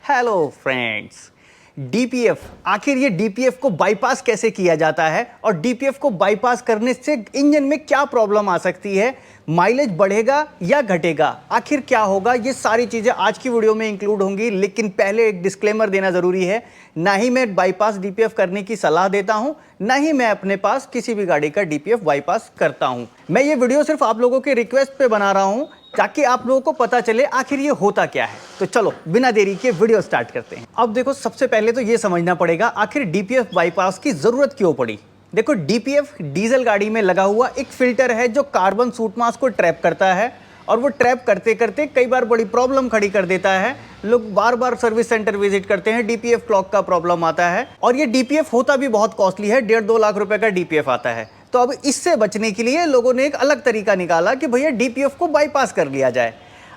Hello friends, DPF, आखिर ये DPF को बाईपास कैसे किया जाता है और डीपीएफ को बाईपास करने से इंजन में क्या प्रॉब्लम आ सकती है, माइलेज बढ़ेगा या घटेगा, आखिर क्या होगा, ये सारी चीज़ें आज की वीडियो में इंक्लूड होंगी। लेकिन पहले एक डिस्क्लेमर देना ज़रूरी है, ना ही मैं बाईपास डीपीएफ करने की सलाह देता हूं, ना ही मैं अपने पास किसी भी गाड़ी का डीपीएफ बाईपास करता हूं। मैं ये वीडियो सिर्फ आप लोगों के रिक्वेस्ट पे बना रहा हूं ताकि आप लोगों को पता चले आखिर ये होता क्या है। तो चलो बिना देरी के वीडियो स्टार्ट करते हैं। अब देखो, सबसे पहले तो ये समझना पड़ेगा आखिर डीपीएफ बाईपास की जरूरत क्यों पड़ी। देखो, डीपीएफ डीजल गाड़ी में लगा हुआ एक फिल्टर है जो कार्बन सूट मास को ट्रैप करता है, और वो ट्रैप करते करते कई बार बड़ी प्रॉब्लम खड़ी कर देता है। लोग बार बार सर्विस सेंटर विजिट करते हैं, डीपीएफ क्लॉक का प्रॉब्लम आता है, और ये डीपीएफ होता भी बहुत कॉस्टली है, 1.5-2 लाख रुपए का डीपीएफ आता है। तो अब इससे बचने के लिए लोगों ने एक अलग तरीका निकाला कि भैया डीपीएफ को बाईपास कर लिया जाए।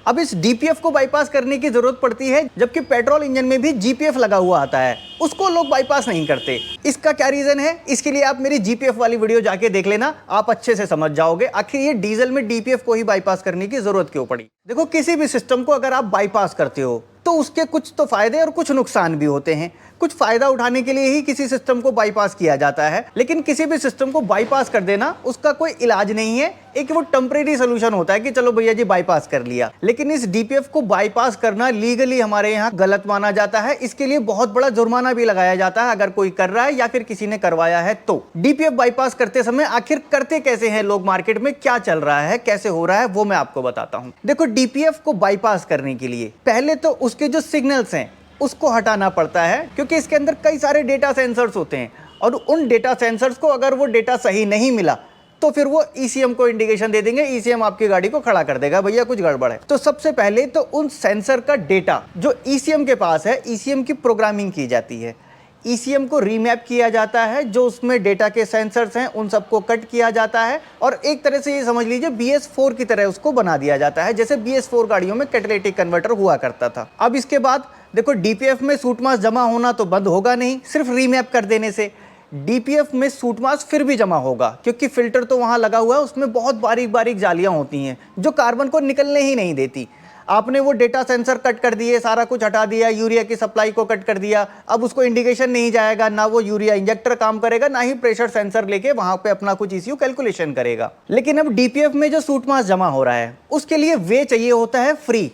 अब इस डीपीएफ को बाईपास करने की जरूरत पड़ती है जबकि पेट्रोल इंजन में भी जीपीएफ लगा हुआ आता है, उसको लोग बाईपास नहीं करते। इसका क्या रीजन है, इसके लिए आप मेरी जीपीएफ वाली वीडियो जाके देख लेना, आप अच्छे से समझ जाओगे आखिर ये डीजल में डीपीएफ को ही बाईपास करने की जरूरत क्यों पड़ी। देखो, किसी भी सिस्टम को अगर आप बाईपास करते हो तो उसके कुछ तो फायदे और कुछ नुकसान भी होते हैं। कुछ फायदा उठाने के लिए ही किसी सिस्टम को बाईपास किया जाता है, लेकिन किसी भी सिस्टम को बाईपास कर देना उसका कोई इलाज नहीं है। एक वो टेम्परेरी सोल्यूशन होता है कि चलो भैया जी बाईपास कर लिया, लेकिन इस डीपीएफ को बाईपास करना लीगली हमारे यहाँ गलत माना जाता है। इसके लिए बहुत बड़ा जुर्माना भी लगाया जाता है अगर कोई कर रहा है या फिर किसी ने करवाया है तो। डीपीएफ बाईपास करते समय आखिर करते कैसे हैं लोग, मार्केट में क्या चल रहा है, कैसे हो रहा है, वो मैं आपको बताता हूँ। देखो, डीपीएफ को बाईपास करने के लिए पहले तो उसके जो सिग्नल्स हैं उसको हटाना पड़ता है, क्योंकि इसके अंदर कई सारे डेटा सेंसर्स होते हैं, और उन डेटा सेंसर्स को अगर वो डेटा सही नहीं मिला तो फिर वो ईसीएम को इंडिकेशन दे देंगे, ईसीएम आपकी गाड़ी को खड़ा कर देगा, भैया कुछ गड़बड़ है। तो सबसे पहले तो उन सेंसर का डेटा जो ईसीएम के पास है, ईसीएम की प्रोग्रामिंग की जाती है, ईसीएम को रीमैप किया जाता है, जो उसमें डेटा के सेंसर्स हैं उन सबको कट किया जाता है, और एक तरह से ये समझ लीजिए BS4 की तरह उसको बना दिया जाता है, जैसे BS4 गाड़ियों में कैटालिटिक कन्वर्टर हुआ करता था। अब इसके बाद देखो, डीपीएफ में सूट मास जमा होना तो बंद होगा नहीं सिर्फ रीमैप कर देने से। डीपीएफ में सूट मास फिर भी जमा होगा, क्योंकि फिल्टर तो वहां लगा हुआ है, उसमें बहुत बारीक बारीक जालियां होती हैं जो कार्बन को निकलने ही नहीं देती। आपने वो डेटा सेंसर कट कर दिए, सारा कुछ हटा दिया, यूरिया की सप्लाई को कट कर दिया, अब उसको इंडिकेशन नहीं जाएगा, ना वो यूरिया इंजेक्टर काम करेगा, ना ही प्रेशर सेंसर लेके वहां पे अपना कुछ ईसीयू कैलकुलेशन करेगा। लेकिन अब डीपीएफ में जो सूट मास जमा हो रहा है उसके लिए वे चाहिए होता है फ्री,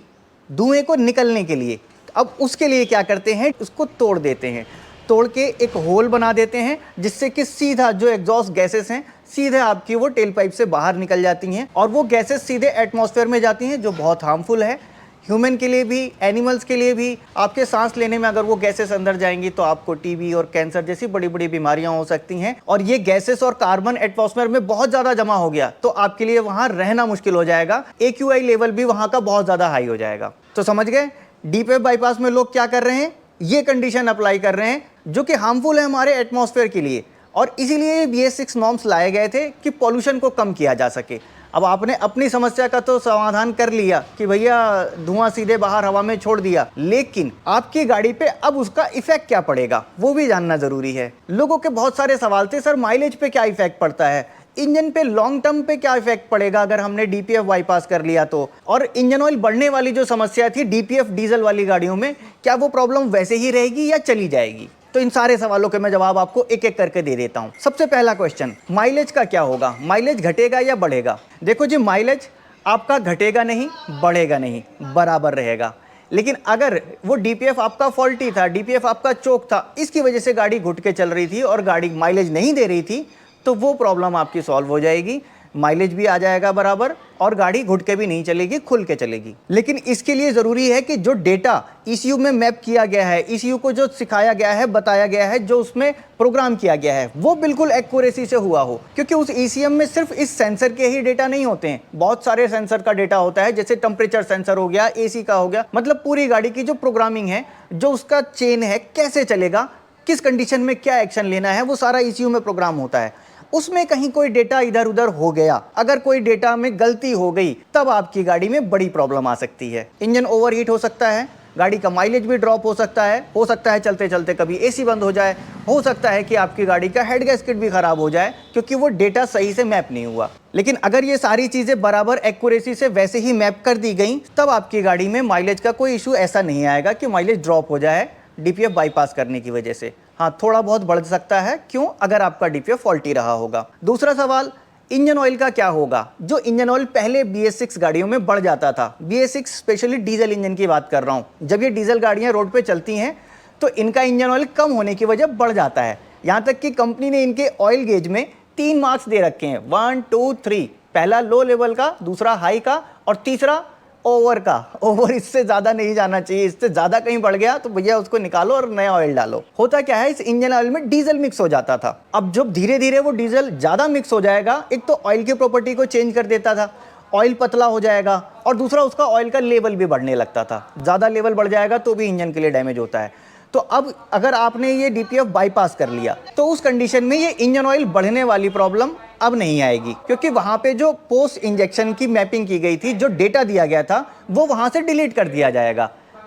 धुएं को निकलने के लिए। अब उसके लिए क्या करते हैं, उसको तोड़ देते हैं, तोड़ के एक होल बना देते हैं, जिससे कि सीधा जो एग्जॉस्ट गैसेस हैं सीधे आपकी वो टेल पाइप से बाहर निकल जाती हैं, और वो गैसेस सीधे एटमॉस्फेयर में जाती हैं, जो बहुत हार्मफुल है ह्यूमन के लिए भी, एनिमल्स के लिए भी। आपके सांस लेने में अगर वो गैसेस अंदर जाएंगी तो आपको टीबी और कैंसर जैसी बड़ी बड़ी बीमारियां हो सकती हैं। और ये गैसेस और कार्बन एटमॉस्फेयर में बहुत ज़्यादा जमा हो गया तो आपके लिए वहाँ रहना मुश्किल हो जाएगा, AQI लेवल भी वहाँ का बहुत ज़्यादा हाई हो जाएगा। तो समझ गए, डीपीएफ बाईपास में लोग क्या कर रहे हैं, ये कंडीशन अप्लाई कर रहे हैं जो कि हार्मफुल है हमारे एटमॉस्फेयर के लिए, और इसीलिए BS6 नॉर्म्स लाए गए थे कि पॉल्यूशन को कम किया जा सके। अब आपने अपनी समस्या का तो समाधान कर लिया कि भैया धुआं सीधे बाहर हवा में छोड़ दिया, लेकिन आपकी गाड़ी पे अब उसका इफेक्ट क्या पड़ेगा वो भी जानना जरूरी है। लोगों के बहुत सारे सवाल थे, सर माइलेज पे क्या इफेक्ट पड़ता है, इंजन पे लॉन्ग टर्म पे क्या इफेक्ट पड़ेगा अगर हमने डीपीएफ बाईपास कर लिया तो, और इंजन ऑयल बढ़ने वाली जो समस्या थी डीपीएफ डीजल वाली गाड़ियों में, क्या वो प्रॉब्लम वैसे ही रहेगी या चली जाएगी। तो इन सारे सवालों के मैं जवाब आपको एक एक करके दे देता हूं। सबसे पहला क्वेश्चन, माइलेज का क्या होगा, माइलेज घटेगा या बढ़ेगा। देखो जी, माइलेज आपका घटेगा नहीं, बढ़ेगा नहीं, बराबर रहेगा। लेकिन अगर वो डीपीएफ आपका फॉल्टी था, डीपीएफ आपका चोक था, इसकी वजह से गाड़ी घुट के चल रही थी और गाड़ी माइलेज नहीं दे रही थी, तो वो प्रॉब्लम आपकी सॉल्व हो जाएगी, माइलेज भी आ जाएगा बराबर, और गाड़ी घुट के भी नहीं चलेगी, खुल के चलेगी। लेकिन इसके लिए ज़रूरी है कि जो डेटा ईसीयू में मैप किया गया है, ईसीयू को जो सिखाया गया है, बताया गया है, जो उसमें प्रोग्राम किया गया है, वो बिल्कुल एक्यूरेसी से हुआ हो। क्योंकि उस ईसीएम में सिर्फ इस सेंसर के ही डेटा नहीं होते हैं, बहुत सारे सेंसर का डेटा होता है, जैसे टेम्परेचर सेंसर हो गया, AC का हो गया, मतलब पूरी गाड़ी की जो प्रोग्रामिंग है, जो उसका चेन है, कैसे चलेगा, किस कंडीशन में क्या एक्शन लेना है, वो सारा ईसीयू में प्रोग्राम होता है। उसमें कहीं कोई डेटा इधर उधर हो गया, अगर कोई डेटा में गलती हो गई, तब आपकी गाड़ी में बड़ी प्रॉब्लम आ सकती है। इंजन ओवरहीट हो सकता है, गाड़ी का माइलेज भी ड्रॉप हो सकता है चलते चलते कभी AC बंद हो जाए, हो सकता है कि आपकी गाड़ी का हेड गैस्केट भी खराब हो जाए, क्योंकि वो डेटा सही से मैप नहीं हुआ। लेकिन अगर ये सारी चीज़ें बराबर एक्यूरेसी से वैसे ही मैप कर दी गई, तब आपकी गाड़ी में माइलेज का कोई इशू ऐसा नहीं आएगा कि माइलेज ड्रॉप हो जाए डीपीएफ बाईपास करने की वजह से। हाँ, थोड़ा बहुत बढ़ सकता है, क्यों? अगर आपका डीपीएफ फॉल्टी रहा होगा। दूसरा सवाल, इंजन ऑयल का क्या होगा? जो इंजन ऑयल पहले BS6 गाड़ियों में बढ़ जाता था, BS6 स्पेशली डीजल इंजन की बात कर रहा हूँ, जब ये डीजल गाड़ियाँ रोड पे चलती हैं तो इनका इंजन ऑयल कम होने की वजह बढ़ जाता है। यहाँ तक कि कंपनी ने इनके ऑयल गेज में 3 मार्क्स दे रखे हैं, 1 2 3। पहला लो लेवल का, दूसरा हाई का और तीसरा ओवर का। ओवर इससे ज़्यादा नहीं जाना चाहिए, इससे ज़्यादा कहीं बढ़ गया तो भैया उसको निकालो और नया ऑयल डालो। होता क्या है, इस इंजन ऑयल में डीजल मिक्स हो जाता था। अब जब धीरे धीरे वो डीजल ज़्यादा मिक्स हो जाएगा, एक तो ऑयल की प्रॉपर्टी को चेंज कर देता था, ऑयल पतला हो जाएगा, और दूसरा उसका ऑयल का लेवल भी बढ़ने लगता था। ज़्यादा लेवल बढ़ जाएगा तो भी इंजन के लिए डैमेज होता है। तो अब अगर आपने ये डीपीएफ बाईपास कर लिया तो उस कंडीशन में ये इंजन ऑयल बढ़ने वाली प्रॉब्लम अब नहीं आएगी, क्योंकि वहां पे जो पोस्ट इंजेक्शन की मैपिंग की गई थी, जो डेटा दिया गया था, वो वहां से डिलीट कर दिया जाएगा।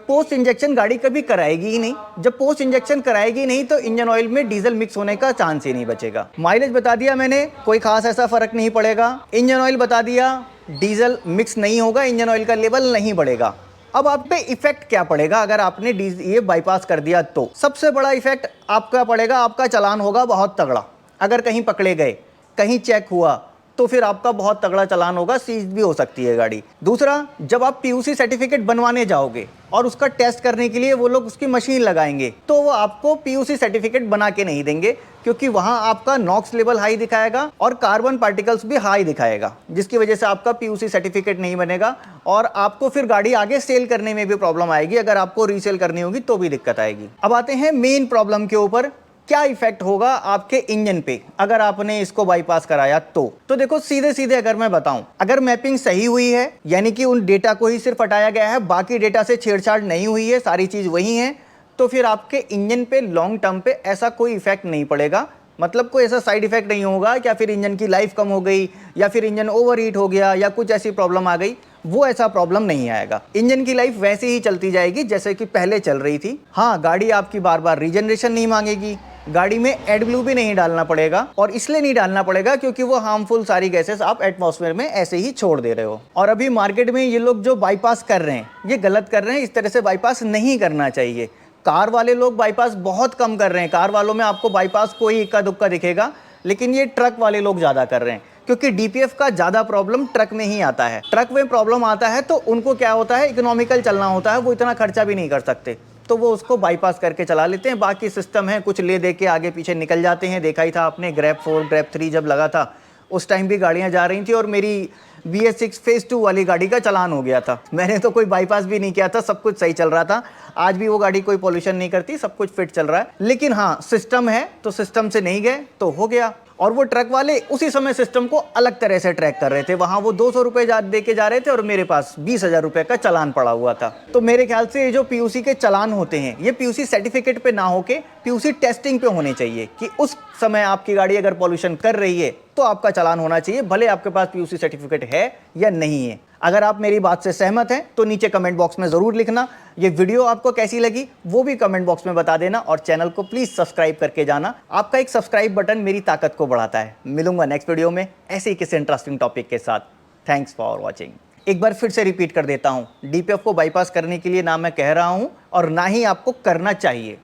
पोस्ट इंजेक्शन गाड़ी कभी कराएगी ही नहीं। जब पोस्ट इंजेक्शन कराएगी नहीं तो इंजन ऑयल में डीजल मिक्स होने का चांस ही नहीं बचेगा। माइलेज बता दिया मैंने, कोई खास ऐसा फर्क नहीं पड़ेगा। इंजन ऑयल बता दिया, डीजल मिक्स नहीं होगा, इंजन ऑयल का लेवल नहीं बढ़ेगा। अब आप पे इफेक्ट क्या पड़ेगा अगर आपने ये बाईपास कर दिया? तो सबसे बड़ा इफेक्ट आपका पड़ेगा, आपका चालान होगा बहुत तगड़ा। अगर कहीं पकड़े गए, कहीं चेक हुआ, तो फिर आपका बहुत तगड़ा चालान होगा, सीज भी हो सकती है गाड़ी। दूसरा, जब आप पीयूसी सर्टिफिकेट बनवाने जाओगे और उसका टेस्ट करने के लिए वो लोग उसकी मशीन लगाएंगे, तो वो आपको पीयूसी सर्टिफिकेट बना के नहीं देंगे, क्योंकि वहां आपका नॉक्स लेवल हाई दिखाएगा और कार्बन पार्टिकल्स भी हाई दिखाएगा, जिसकी वजह से आपका पीयूसी सर्टिफिकेट नहीं बनेगा और आपको फिर गाड़ी आगे सेल करने में भी प्रॉब्लम आएगी। अगर आपको रीसेल करनी होगी तो भी दिक्कत आएगी। अब आते हैं मेन प्रॉब्लम के ऊपर, क्या इफेक्ट होगा आपके इंजन पे अगर आपने इसको बाईपास कराया तो देखो, सीधे सीधे अगर मैं बताऊं, अगर मैपिंग सही हुई है, यानी कि उन डेटा को ही सिर्फ हटाया गया है, बाकी डेटा से छेड़छाड़ नहीं हुई है, सारी चीज वही है, तो फिर आपके इंजन पे लॉन्ग टर्म पे ऐसा कोई इफेक्ट नहीं पड़ेगा। मतलब कोई ऐसा साइड इफेक्ट नहीं होगा, या फिर इंजन की लाइफ कम हो गई, या फिर इंजन ओवर हीट हो गया, या कुछ ऐसी प्रॉब्लम आ गई, वो ऐसा प्रॉब्लम नहीं आएगा। इंजन की लाइफ वैसे ही चलती जाएगी जैसे कि पहले चल रही थी। हाँ, गाड़ी आपकी बार बार रीजनरेशन नहीं मांगेगी, गाड़ी में एडब्ल्यू भी नहीं डालना पड़ेगा, और इसलिए नहीं डालना पड़ेगा क्योंकि वो हार्मफुल सारी गैसेस आप एटमॉस्फेयर में ऐसे ही छोड़ दे रहे हो। और अभी मार्केट में ये लोग जो बाईपास कर रहे हैं, ये गलत कर रहे हैं, इस तरह से बाईपास नहीं करना चाहिए। कार वाले लोग बाईपास बहुत कम कर रहे हैं, कार वालों में आपको बाईपास कोई इक्का दुक्का दिखेगा, लेकिन ये ट्रक वाले लोग ज़्यादा कर रहे हैं, क्योंकि डीपीएफ का ज़्यादा प्रॉब्लम ट्रक में ही आता है। ट्रक में प्रॉब्लम आता है तो उनको क्या होता है, इकोनॉमिकल चलना होता है, वो इतना खर्चा भी नहीं कर सकते, तो वो उसको बाईपास करके चला लेते हैं। बाकी सिस्टम है, कुछ ले दे के आगे पीछे निकल जाते हैं। देखा ही था आपने, ग्रैब 4 ग्रैब 3 जब लगा था उस टाइम भी गाड़ियां जा रही थी और मेरी BS6 फेज 2 वाली गाड़ी का चालान हो गया था। मैंने तो कोई बाईपास भी नहीं किया था, सब कुछ सही चल रहा था। आज भी वो गाड़ी कोई पॉल्यूशन नहीं करती, सब कुछ फिट चल रहा है। लेकिन हाँ, सिस्टम है तो सिस्टम से नहीं गए तो हो गया। और वो ट्रक वाले उसी समय सिस्टम को अलग तरह से ट्रैक कर रहे थे। वहां वो 200 रुपए दे के जा रहे थे और मेरे पास 20,000 रुपए का चालान पड़ा हुआ था। तो मेरे ख्याल से ये जो पीयूसी के चालान होते हैं, ये पीयूसी सर्टिफिकेट पे ना होके पीयूसी टेस्टिंग पे होने चाहिए, कि उस समय आपकी गाड़ी अगर पॉल्यूशन कर रही है तो आपका चालान होना चाहिए, भले आपके पास पीयूसी सर्टिफिकेट है या नहीं है। अगर आप मेरी बात से सहमत हैं तो नीचे कमेंट बॉक्स में जरूर लिखना। ये वीडियो आपको कैसी लगी वो भी कमेंट बॉक्स में बता देना, और चैनल को प्लीज सब्सक्राइब करके जाना। आपका एक सब्सक्राइब बटन मेरी ताकत को बढ़ाता है। मिलूंगा नेक्स्ट वीडियो में ऐसे ही किसी इंटरेस्टिंग टॉपिक के साथ। Thanks for watching. एक बार फिर से रिपीट कर देता हूं, डीपीएफ को बाईपास करने के लिए ना मैं कह रहा हूं और ना ही आपको करना चाहिए।